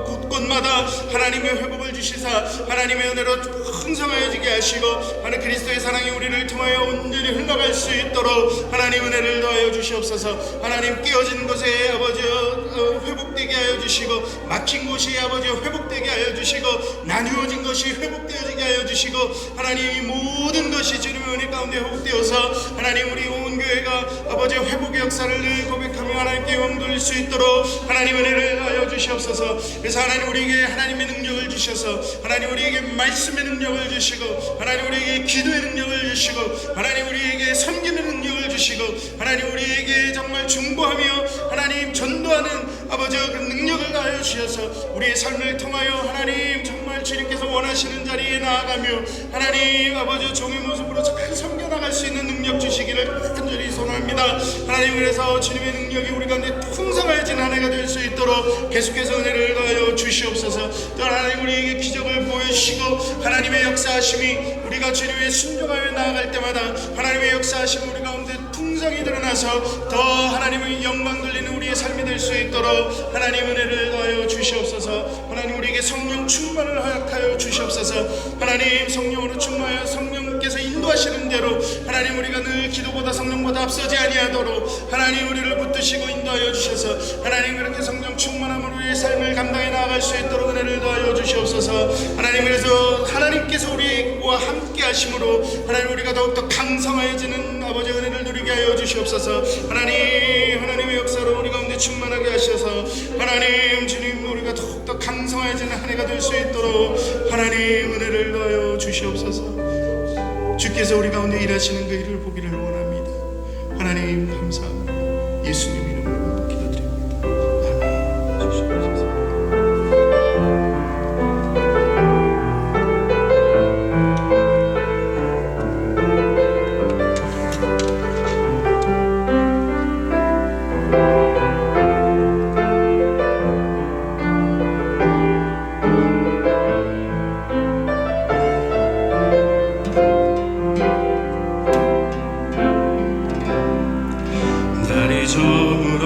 곳곳마다 하나님의 회복을 주시사 하나님의 은혜로 풍성해지게 하시고 하나님 그리스도의 사랑이 우리를 통하여 온전히 흘러갈 수 있도록 하나님 은혜를 더하여 주시옵소서. 하나님 깨어진 곳에 아버지 회복되게 하여 주시고 막힌 곳이 아버지 회복되게 하여 주시고 나누어진 것이 회복되어지게 하여 주시고 하나님 이 모든 것이 주님의 은혜 가운데 회복되어서 하나님 우리 온 교회가 아버지 회복의 역사를 늘 고백하며 하나님께 영광 돌릴 수 있도록 하나님 은혜를 하여 주시옵소서. 그래서 하나님 우리에게 하나님의 능력을 주셔서 하나님 우리에게 말씀의 능력을 주시고 하나님 우리에게 기도의 능력을 주시고 하나님 우리에게 섬기는 능력을 주시고 하나님 우리에게 정말 중보하며 하나님 전도하는 아버지 그 능력을 다하여 주셔서 우리의 삶을 통하여 하나님 정말 주님께서 원하시는 자리에 나아가며 하나님 아버지 종의 모습으로 잘 섬겨나갈 수 있는 능력 주시기를 간절히 소원합니다. 하나님 그래서 주님의 능력이 우리 가운데 풍성해진 한 해가 될 수 있도록 계속해서 은혜를 더하여 주시옵소서. 또 하나님 우리에게 기적을 보여주시고 하나님의 역사하심이 우리가 주님의 순종하여 나아갈 때마다 하나님의 역사하심이 우리 가운데 풍성히 드러나서 더 하나님의 영광 돌리는 우리의 삶이 될 수 있도록 하나님 은혜를 더하여 주시옵소서. 하나님 우리에게 성령 충만을 허락하여 주시옵소서. 하나님 성령으로 충만하여 성령께서 인도하시는 대로 하나님 우리가 늘 기도보다 성령보다 앞서지 아니하도록 하나님 우리를 붙드시고 인도하여 주셔서 하나님 그렇게 성령 충만함으로 우리의 삶을 감당해 나아갈 수 있도록 은혜를 더하여 주시옵소서. 하나님 그래서 하나님께서 우리와 함께 하심으로 하나님 우리가 더욱더 강성해지는 아버지 은혜를 누리게 하여 주시옵소서. 하나님의 역사로 우리 가운데 충만하게 하셔서 하나님 주님 우리가 더욱더 강성해지는 한 해가 될 수 있도록 하나님 은혜를 더하여 주시옵소서. 주께서 우리 가운데 일하시는 그 일을 보기를 원합니다. 하나님 감사합니다. 예수님 이름으로 기도드립니다. 아멘. 주시옵소서. 날이 저물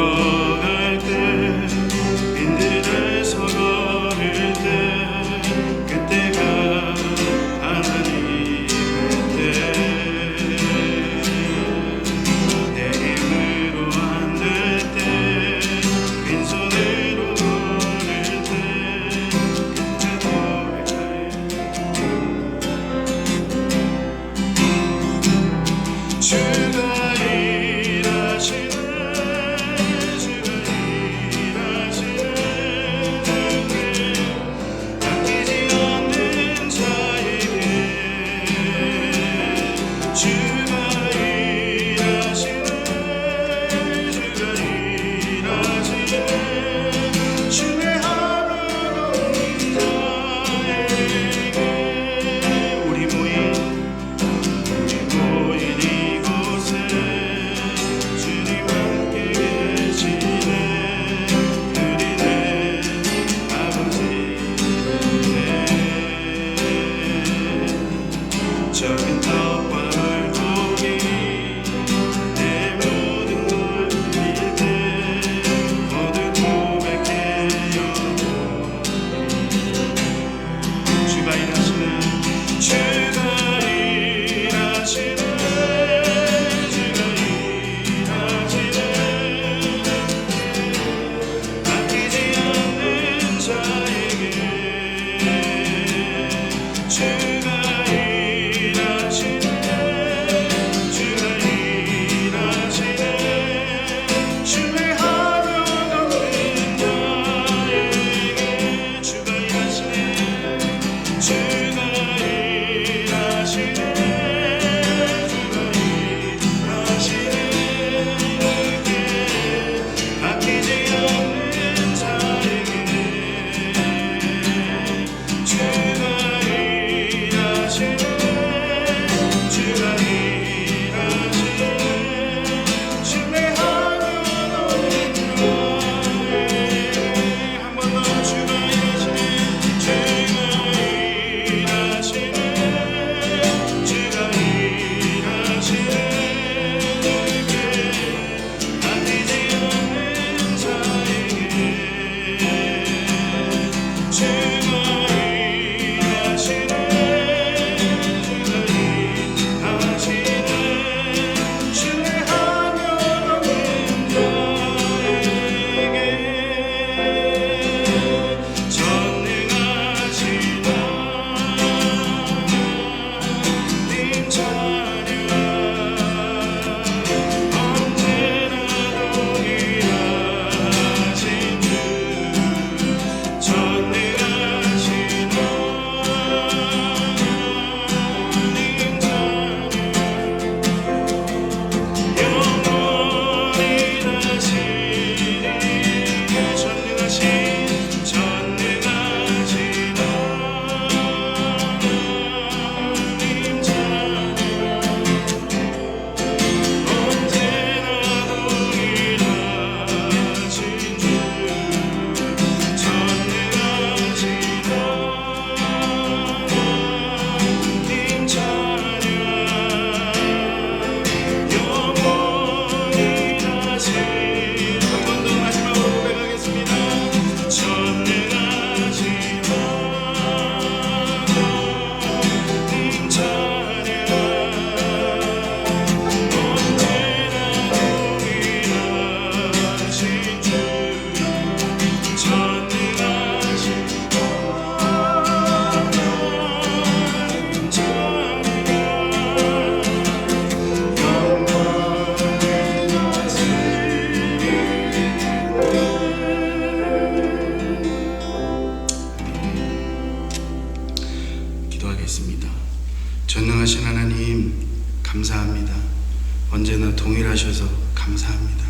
언제나 동일하셔서 감사합니다.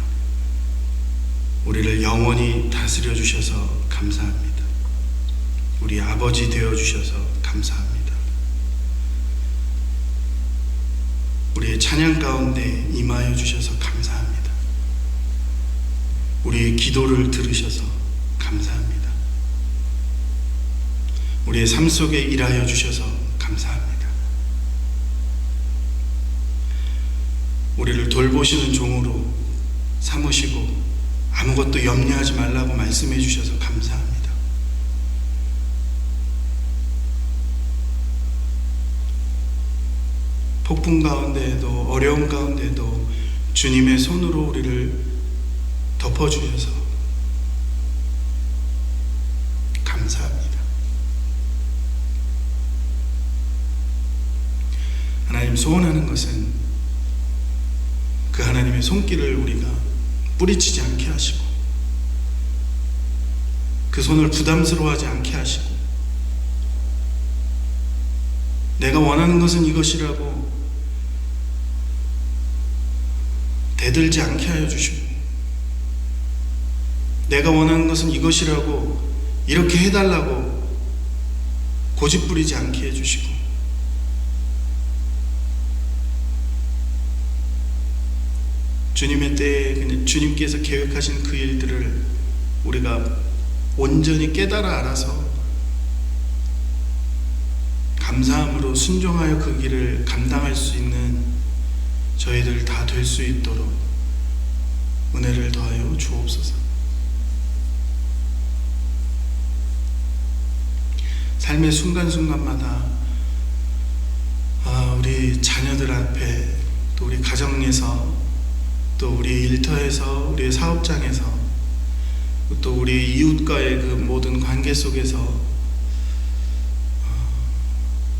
우리를 영원히 다스려 주셔서 감사합니다. 우리 아버지 되어 주셔서 감사합니다. 우리의 찬양 가운데 임하여 주셔서 감사합니다. 우리의 기도를 들으셔서 감사합니다. 우리의 삶 속에 일하여 주셔서 감사합니다. 우리를 돌보시는 종으로 삼으시고 아무것도 염려하지 말라고 말씀해 주셔서 감사합니다. 폭풍 가운데에도 어려움 가운데에도 주님의 손으로 우리를 덮어주셔서 감사합니다. 하나님, 소원하는 것은 그 하나님의 손길을 우리가 뿌리치지 않게 하시고 그 손을 부담스러워하지 않게 하시고 내가 원하는 것은 이것이라고 대들지 않게 하여 주시고 내가 원하는 것은 이것이라고 이렇게 해달라고 고집부리지 않게 해주시고 주님의 때에 그냥 주님께서 계획하신 그 일들을 우리가 온전히 깨달아 알아서 감사함으로 순종하여 그 길을 감당할 수 있는 저희들 다 될 수 있도록 은혜를 더하여 주옵소서. 삶의 순간순간마다 우리 자녀들 앞에 또 우리 가정에서 또 우리 일터에서 우리 사업장에서 또 우리 이웃과의 그 모든 관계 속에서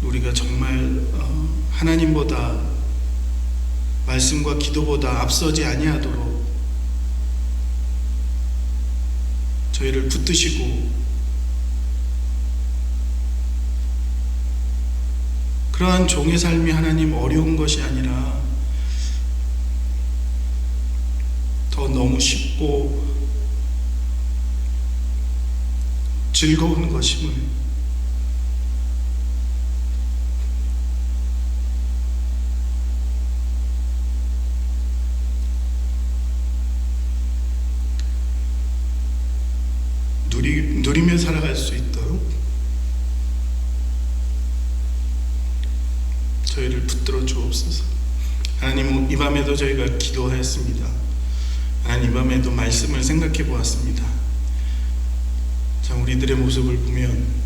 우리가 정말 하나님보다 말씀과 기도보다 앞서지 아니하도록 저희를 붙드시고 그러한 종의 삶이 하나님 어려운 것이 아니라 더 너무 쉽고 즐거운 것임을 누리며 살아갈 수 있도록 저희를 붙들어 주옵소서. 하나님, 이 밤에도 저희가 기도하였습니다. 하나님, 이 밤에도 말씀을 생각해 보았습니다. 참 우리들의 모습을 보면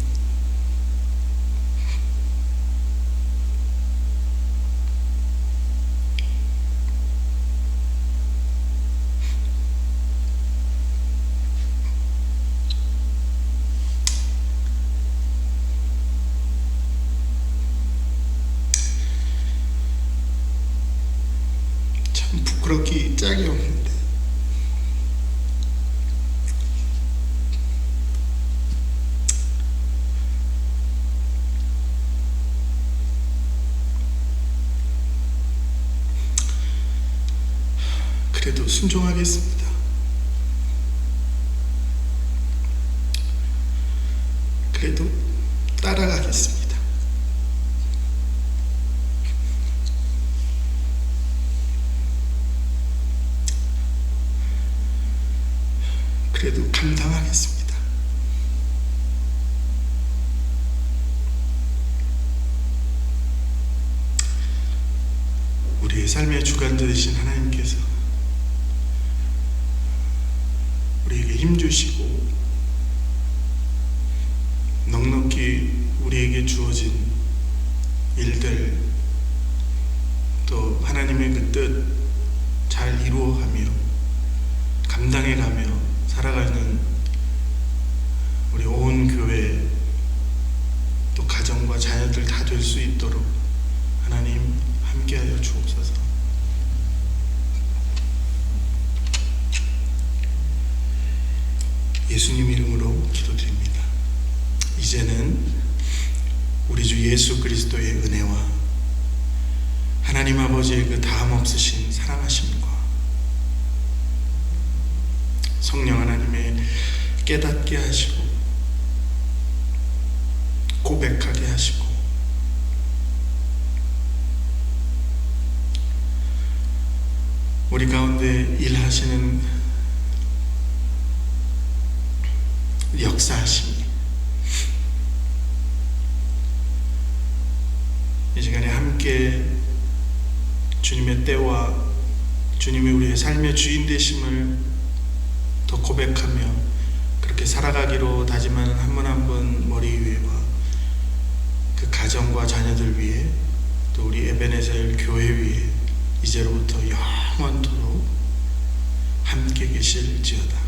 참 부끄럽기 짝이 없는데 그래도 순종하겠습니다. 그래도 따라가겠습니다. 그래도 감당하겠습니다. 우리의 삶의 주관 되신 하나님께서 우리에게 힘주시고 넉넉히 우리에게 주어진 일들 또 하나님의 그 뜻 잘 이루어가며 감당해가며 살아가는 우리 온 교회 또 가정과 자녀들 다 될 수 있도록 하나님 함께하여 주옵소서. 예수님 이름으로 기도드립니다. 이제는 우리 주 예수 그리스도의 은혜와 하나님 아버지의 그 다음 없으신 사랑하심과 성령 하나님의 깨닫게 하시고 고백하게 하시고 우리 가운데 일하시는 역사하심이 이 시간에 함께 주님의 때와 주님이 우리의 삶의 주인 되심을 더 고백하며 그렇게 살아가기로 다짐하는 한 분 한 분 머리 위에와 그 가정과 자녀들 위에 또 우리 에베네셀 교회 위에 이제로부터 영원토록 함께 계실지어다.